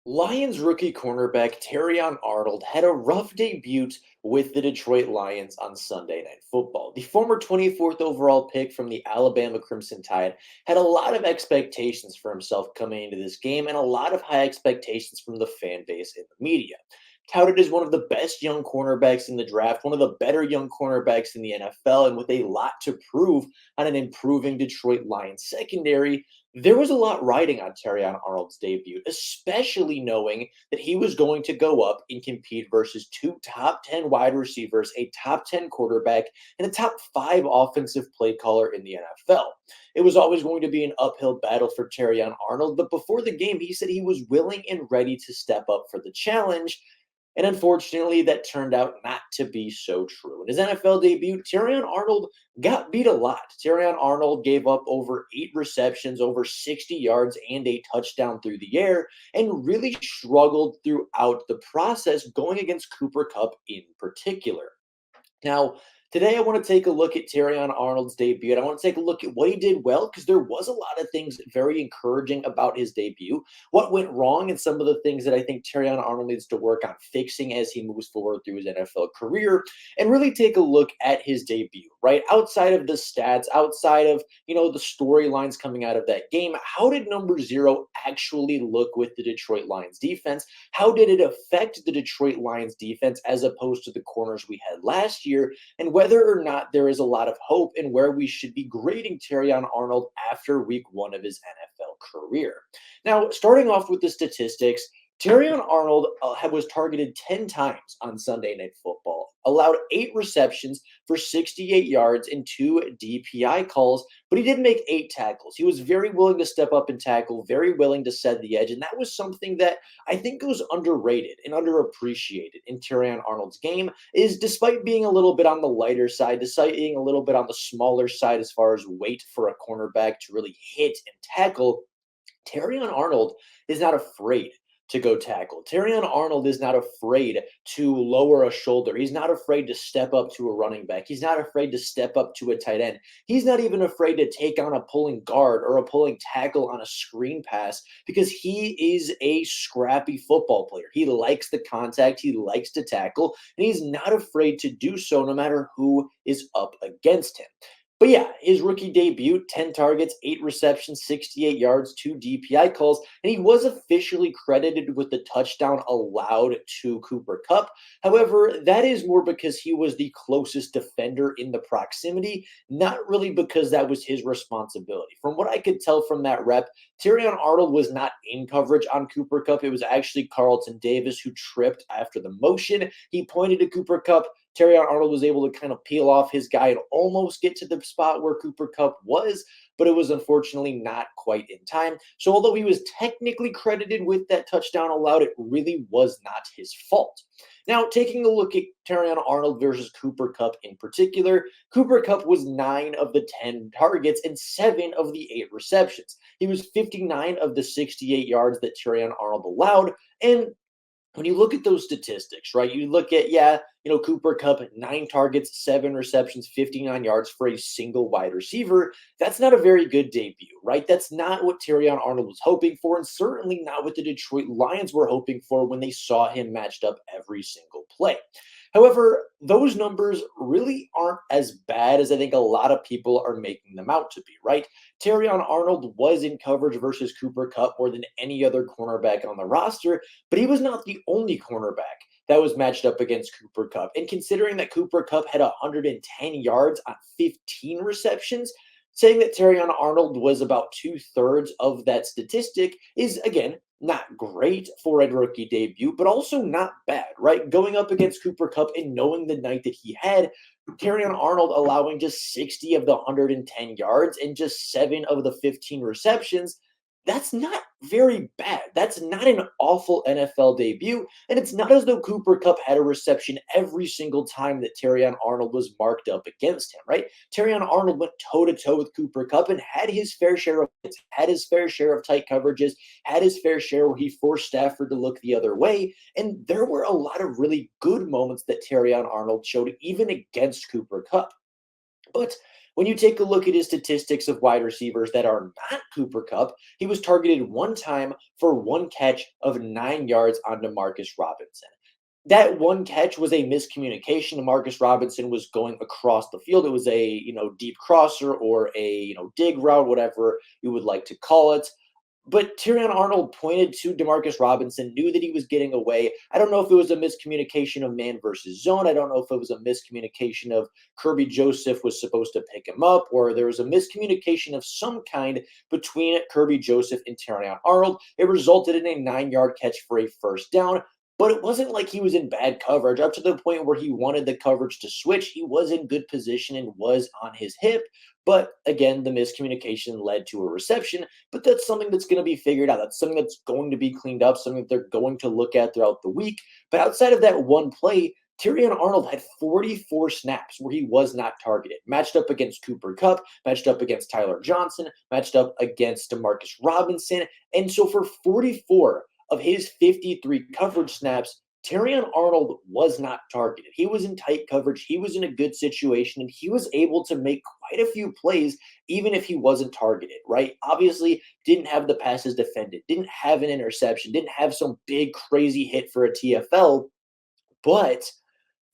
Lions rookie cornerback Terrion Arnold had a rough debut with the Detroit Lions on Sunday Night Football. The former 24th overall pick from the Alabama Crimson Tide had a lot of expectations for himself coming into this game and a lot of high expectations from the fan base and the media. Touted as one of the best young cornerbacks in the draft, one of the better young cornerbacks in the NFL, and with a lot to prove on an improving Detroit Lions secondary, there was a lot riding on Terrion Arnold's debut, especially knowing that he was going to go up and compete versus two top 10 wide receivers, a top 10 quarterback, and a top 5 offensive play caller in the NFL. It was always going to be an uphill battle for Terrion Arnold, but before the game, he said he was willing and ready to step up for the challenge. And unfortunately, that turned out not to be so true. In his NFL debut, Terrion Arnold got beat a lot. Terrion Arnold gave up over 8 receptions, over 60 yards, and a touchdown through the air, and really struggled throughout the process going against Cooper Kupp in particular. Now, today I want to take a look at Terrion Arnold's debut, and I want to take a look at what he did well because there was a lot of things very encouraging about his debut, what went wrong, and some of the things that I think Terrion Arnold needs to work on fixing as he moves forward through his NFL career, and really take a look at his debut, right? Outside of the stats, outside of, the storylines coming out of that game, how did number 0 actually look with the Detroit Lions defense? How did it affect the Detroit Lions defense as opposed to the corners we had last year? And whether or not there is a lot of hope in where we should be grading Terrion Arnold after week 1 of his NFL career. Now, starting off with the statistics, Terrion Arnold was targeted 10 times on Sunday Night Football, allowed 8 receptions for 68 yards and 2 DPI calls, but he did make 8 tackles. He was very willing to step up and tackle, very willing to set the edge, and that was something that I think was underrated and underappreciated in Terrion Arnold's game. Is despite being a little bit on the lighter side, despite being a little bit on the smaller side as far as weight for a cornerback to really hit and tackle, Terrion Arnold is not afraid to go tackle. Terrion Arnold is not afraid to lower a shoulder. He's not afraid to step up to a running back. He's not afraid to step up to a tight end. He's not even afraid to take on a pulling guard or a pulling tackle on a screen pass because he is a scrappy football player. He likes the contact, he likes to tackle, and he's not afraid to do so no matter who is up against him. But yeah, his rookie debut, 10 targets, 8 receptions, 68 yards, 2 DPI calls, and he was officially credited with the touchdown allowed to Cooper Kupp. However, that is more because he was the closest defender in the proximity, not really because that was his responsibility. From what I could tell from that rep, Terrion Arnold was not in coverage on Cooper Kupp. It was actually Carlton Davis who tripped after the motion. He pointed to Cooper Kupp. Terrion Arnold was able to kind of peel off his guy and almost get to the spot where Cooper Kupp was, but it was unfortunately not quite in time. So although he was technically credited with that touchdown allowed, it really was not his fault. Now, taking a look at Terrion Arnold versus Cooper Kupp in particular, Cooper Kupp was 9 of the 10 targets and 7 of the 8 receptions. He was 59 of the 68 yards that Terrion Arnold allowed, and when you look at those statistics, right, you look at, Cooper Kupp, 9 targets, 7 receptions, 59 yards for a single wide receiver. That's not a very good debut, right? That's not what Terrion Arnold was hoping for, and certainly not what the Detroit Lions were hoping for when they saw him matched up every single play. However, those numbers really aren't as bad as I think a lot of people are making them out to be, right? Terrion Arnold was in coverage versus Cooper Kupp more than any other cornerback on the roster, but he was not the only cornerback that was matched up against Cooper Kupp. And considering that Cooper Kupp had 110 yards on 15 receptions, saying that Terrion Arnold was about 2/3 of that statistic is, again, not great for a rookie debut, but also not bad, right? Going up against Cooper Kupp and knowing the night that he had, Terrion Arnold allowing just 60 of the 110 yards and just 7 of the 15 receptions, that's not very bad. That's not an awful NFL debut. And it's not as though Cooper Kupp had a reception every single time that Terrion Arnold was marked up against him, right? Terrion Arnold went toe to toe with Cooper Kupp and had his fair share of hits, had his fair share of tight coverages, had his fair share where he forced Stafford to look the other way. And there were a lot of really good moments that Terrion Arnold showed even against Cooper Kupp. But When you take a look at his statistics of wide receivers that are not Cooper Kupp, he was targeted one time for one catch of 9 yards on Demarcus Robinson. That one catch was a miscommunication. Marcus Robinson was going across the field. It was a, deep crosser or a, dig route, whatever you would like to call it. But Terrion Arnold pointed to Demarcus Robinson, knew that he was getting away. I don't know if it was a miscommunication of man versus zone. I don't know if it was a miscommunication of Kirby Joseph was supposed to pick him up, or there was a miscommunication of some kind between Kirby Joseph and Terrion Arnold. It resulted in a 9-yard catch for a first down. But it wasn't like he was in bad coverage up to the point where he wanted the coverage to switch. He was in good position and was on his hip. But again, the miscommunication led to a reception. But that's something that's going to be figured out. That's something that's going to be cleaned up, something that they're going to look at throughout the week. But outside of that one play, Terrion Arnold had 44 snaps where he was not targeted, matched up against Cooper Kupp, matched up against Tyler Johnson, matched up against Demarcus Robinson. And so for 44 of his 53 coverage snaps, Terrion Arnold was not targeted. He was in tight coverage. He was in a good situation, and he was able to make quite a few plays, even if he wasn't targeted, right? Obviously, didn't have the passes defended, didn't have an interception, didn't have some big, crazy hit for a TFL, but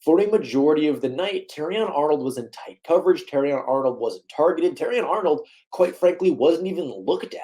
for a majority of the night, Terrion Arnold was in tight coverage. Terrion Arnold wasn't targeted. Terrion Arnold, quite frankly, wasn't even looked at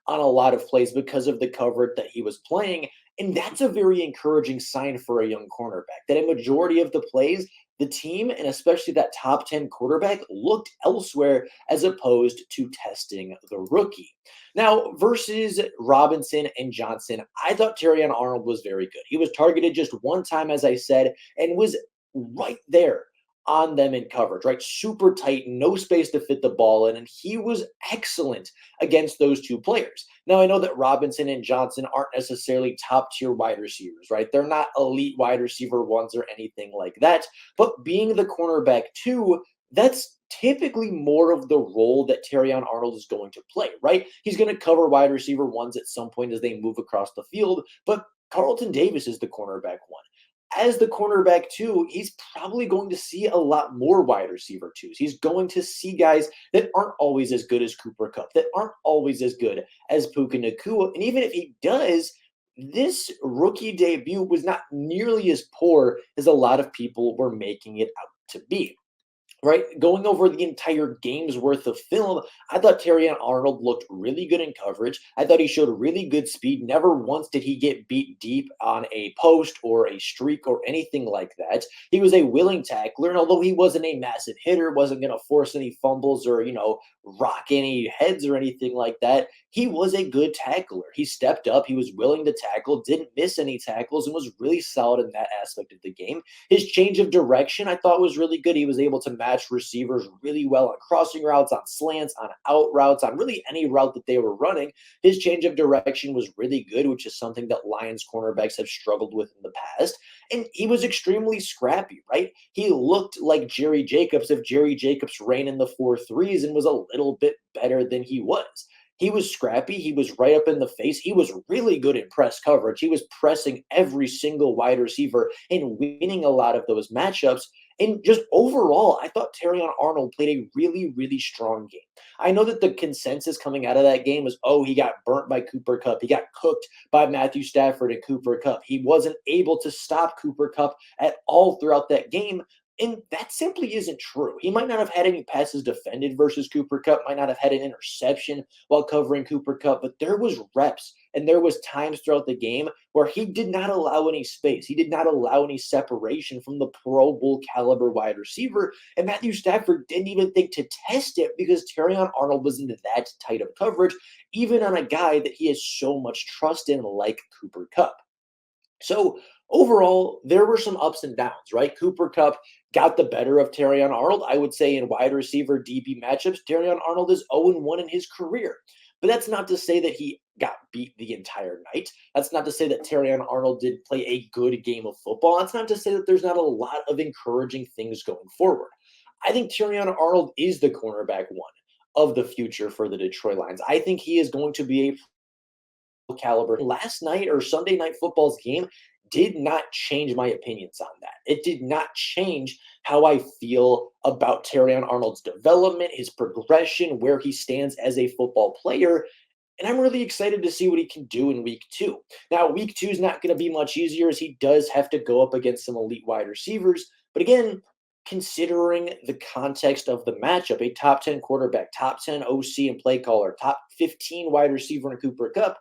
on a lot of plays because of the coverage that he was playing. And that's a very encouraging sign for a young cornerback, that a majority of the plays, the team, and especially that top 10 quarterback, looked elsewhere as opposed to testing the rookie. Now, versus Robinson and Johnson, I thought Terrion Arnold was very good. He was targeted just one time, as I said, and was right there on them in coverage, right? Super tight, no space to fit the ball in, and he was excellent against those two players. Now, I know that Robinson and Johnson aren't necessarily top tier wide receivers, right? They're not elite wide receiver ones or anything like that, but being the cornerback two, that's typically more of the role that Terrion Arnold is going to play, right? He's going to cover wide receiver ones at some point as they move across the field, but Carlton Davis is the cornerback one. As the cornerback two, he's probably going to see a lot more wide receiver twos. He's going to see guys that aren't always as good as Cooper Kupp, that aren't always as good as Puka Nacua. And even if he does, this rookie debut was not nearly as poor as a lot of people were making it out to be. Right, going over the entire game's worth of film, I thought Terrion Arnold looked really good in coverage. I thought he showed really good speed. Never once did he get beat deep on a post or a streak or anything like that. He was a willing tackler, and although he wasn't a massive hitter, wasn't going to force any fumbles or, rock any heads or anything like that, he was a good tackler. He stepped up, he was willing to tackle, didn't miss any tackles, and was really solid in that aspect of the game. His change of direction, I thought, was really good. He was able to match receivers really well on crossing routes, on slants, on out routes, on really any route that they were running. His change of direction was really good, which is something that Lions cornerbacks have struggled with in the past. And he was extremely scrappy, right? He looked like Jerry Jacobs if Jerry Jacobs ran in the 4.3s and was a little bit better than he was. He was scrappy. He was right up in the face. He was really good in press coverage. He was pressing every single wide receiver and winning a lot of those matchups. And just overall, I thought Terrion Arnold played a really, really strong game. I know that the consensus coming out of that game was, oh, he got burnt by Cooper Kupp. He got cooked by Matthew Stafford and Cooper Kupp. He wasn't able to stop Cooper Kupp at all throughout that game. And that simply isn't true. He might not have had any passes defended versus Cooper Kupp, might not have had an interception while covering Cooper Kupp, but there was reps and there was times throughout the game where he did not allow any space. He did not allow any separation from the Pro Bowl caliber wide receiver. And Matthew Stafford didn't even think to test it because Terrion Arnold was into that tight of coverage, even on a guy that he has so much trust in like Cooper Kupp. So overall, there were some ups and downs, right? Cooper Kupp got the better of Terrion Arnold. I would say in wide receiver DB matchups, Terrion Arnold is 0-1 in his career. But that's not to say that he got beat the entire night. That's not to say that Terrion Arnold did play a good game of football. That's not to say that there's not a lot of encouraging things going forward. I think Terrion Arnold is the cornerback one of the future for the Detroit Lions. I think he is going to be a caliber. Last night or Sunday Night Football's game did not change my opinions on that. It did not change how I feel about Terrion Arnold's development, his progression, where he stands as a football player. And I'm really excited to see what he can do in week two. Now, week two is not going to be much easier as he does have to go up against some elite wide receivers. But again, considering the context of the matchup, a top 10 quarterback, top 10 OC and play caller, top 15 wide receiver in Cooper Cup,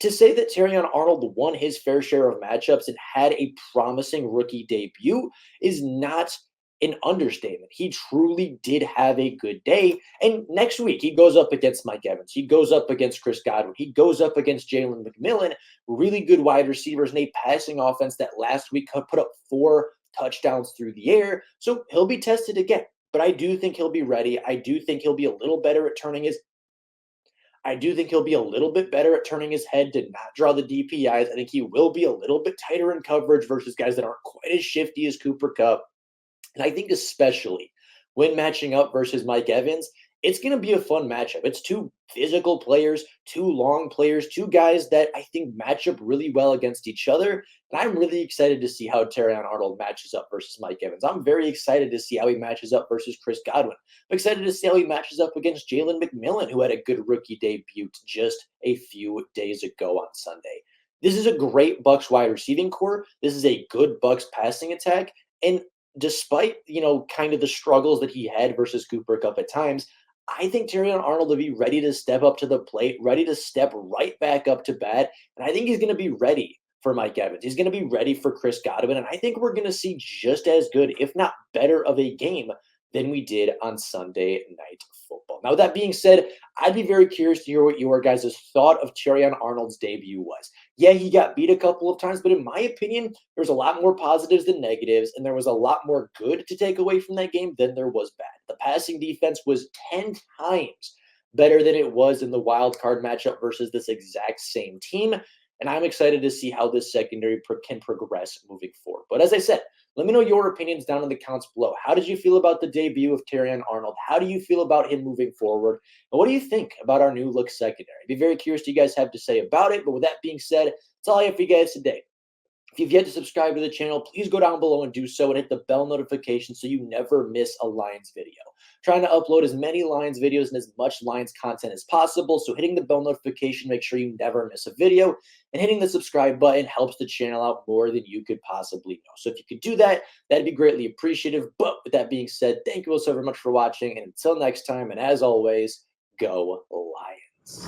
to say that Terrion Arnold won his fair share of matchups and had a promising rookie debut is not an understatement. He truly did have a good day. And next week, he goes up against Mike Evans. He goes up against Chris Godwin. He goes up against Jalen McMillan, really good wide receivers and a passing offense that last week put up 4 touchdowns through the air. So he'll be tested again. But I do think he'll be ready. I do think he'll be a little better at turning his I do think he'll be a little bit better at turning his head to not draw the DPIs. I think he will be a little bit tighter in coverage versus guys that aren't quite as shifty as Cooper Cup. And I think especially when matching up versus Mike Evans, it's going to be a fun matchup. It's two physical players, two long players, two guys that I think match up really well against each other. And I'm really excited to see how Terrion Arnold matches up versus Mike Evans. I'm very excited to see how he matches up versus Chris Godwin. I'm excited to see how he matches up against Jalen McMillan, who had a good rookie debut just a few days ago on Sunday. This is a great Bucks wide receiving core. This is a good Bucks passing attack. And despite, kind of the struggles that he had versus Cooper Cup at times, I think Terrion Arnold will be ready to step up to the plate, ready to step right back up to bat. And I think he's going to be ready for Mike Evans. He's going to be ready for Chris Godwin. And I think we're going to see just as good, if not better, of a game than we did on Sunday Night Football. Now, with that being said, I'd be very curious to hear what your guys' thought of Terrion Arnold's debut was. Yeah, he got beat a couple of times, but in my opinion, there's a lot more positives than negatives, and there was a lot more good to take away from that game than there was bad. The passing defense was 10 times better than it was in the wild card matchup versus this exact same team. And I'm excited to see how this secondary can progress moving forward. But as I said, let me know your opinions down in the comments below. How did you feel about the debut of Terrion Arnold? How do you feel about him moving forward? And what do you think about our new look secondary? I'd be very curious what you guys have to say about it. But with that being said, that's all I have for you guys today. If you've yet to subscribe to the channel, please go down below and do so and hit the bell notification so you never miss a Lions video. Trying to upload as many Lions videos and as much Lions content as possible, so hitting the bell notification, make sure you never miss a video, and hitting the subscribe button helps the channel out more than you could possibly know. So if you could do that, that'd be greatly appreciative. But with that being said, thank you all so very much for watching, and until next time, and as always, go Lions.